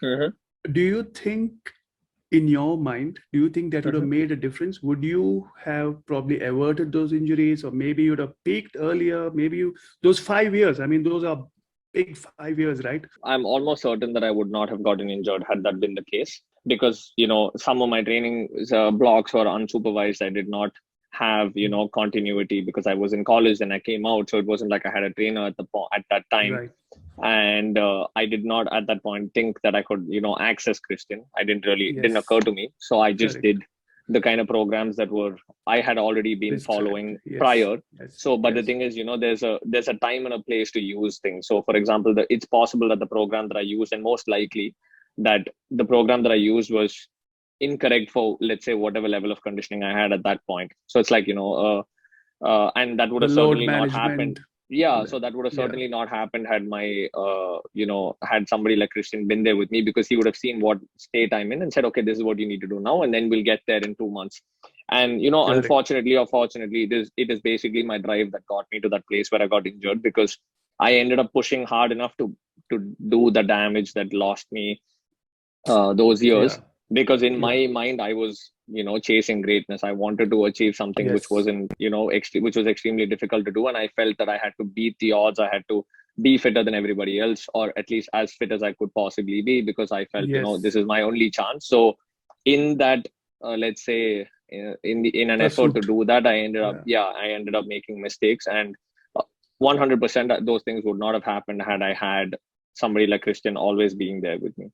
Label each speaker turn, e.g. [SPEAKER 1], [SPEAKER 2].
[SPEAKER 1] Hmm.
[SPEAKER 2] Do you think, in your mind, do you think that would have
[SPEAKER 1] Hmm.
[SPEAKER 2] made a difference? Would you have probably averted those injuries, or maybe you'd have peaked earlier? Maybe those 5 years, I mean, those are big 5 years, right?
[SPEAKER 1] I'm almost certain that I would not have gotten injured had that been the case, because some of my training blocks were unsupervised. I did not have continuity because I was in college and I came out, so it wasn't like I had a trainer at that time.
[SPEAKER 2] Right.
[SPEAKER 1] And I did not at that point think that I could access Christian. I didn't
[SPEAKER 2] Yes.
[SPEAKER 1] occur to me, so I just
[SPEAKER 2] Correct.
[SPEAKER 1] did the kind of programs that were I had already been
[SPEAKER 2] Prescribed.
[SPEAKER 1] following
[SPEAKER 2] Yes.
[SPEAKER 1] prior.
[SPEAKER 2] Yes.
[SPEAKER 1] So but the
[SPEAKER 2] Yes.
[SPEAKER 1] thing is, there's a time and a place to use things. So for example, it's possible that the program that I used, and most likely that the program that I used was incorrect for, let's say, whatever level of conditioning I had at that point. So it's like, and that would
[SPEAKER 2] The
[SPEAKER 1] have
[SPEAKER 2] load
[SPEAKER 1] certainly not happened.
[SPEAKER 2] management.
[SPEAKER 1] Yeah,
[SPEAKER 2] the-
[SPEAKER 1] so that would have
[SPEAKER 2] Yeah.
[SPEAKER 1] certainly not happened had had somebody like Christian been there with me, because he would have seen what state I'm in and said, okay, this is what you need to do now, and then we'll get there in 2 months. And
[SPEAKER 2] Correct.
[SPEAKER 1] unfortunately or fortunately, it is basically my drive that got me to that place where I got injured, because I ended up pushing hard enough to do the damage that lost me those years.
[SPEAKER 2] Yeah.
[SPEAKER 1] Because in
[SPEAKER 2] Yeah.
[SPEAKER 1] my mind I was chasing greatness. I wanted to achieve something which
[SPEAKER 2] Yes.
[SPEAKER 1] wasn't which was extremely difficult to do, and I felt that I had to beat the odds. I had to be fitter than everybody else, or at least as fit as I could possibly be, because I felt this
[SPEAKER 2] Yes.
[SPEAKER 1] is my only chance. So in that let's say in an effort to
[SPEAKER 2] Pursuit.
[SPEAKER 1] do that,
[SPEAKER 2] Yeah.
[SPEAKER 1] I ended up making mistakes. And 100% those things would not have happened had I had somebody like Christian always being there with me.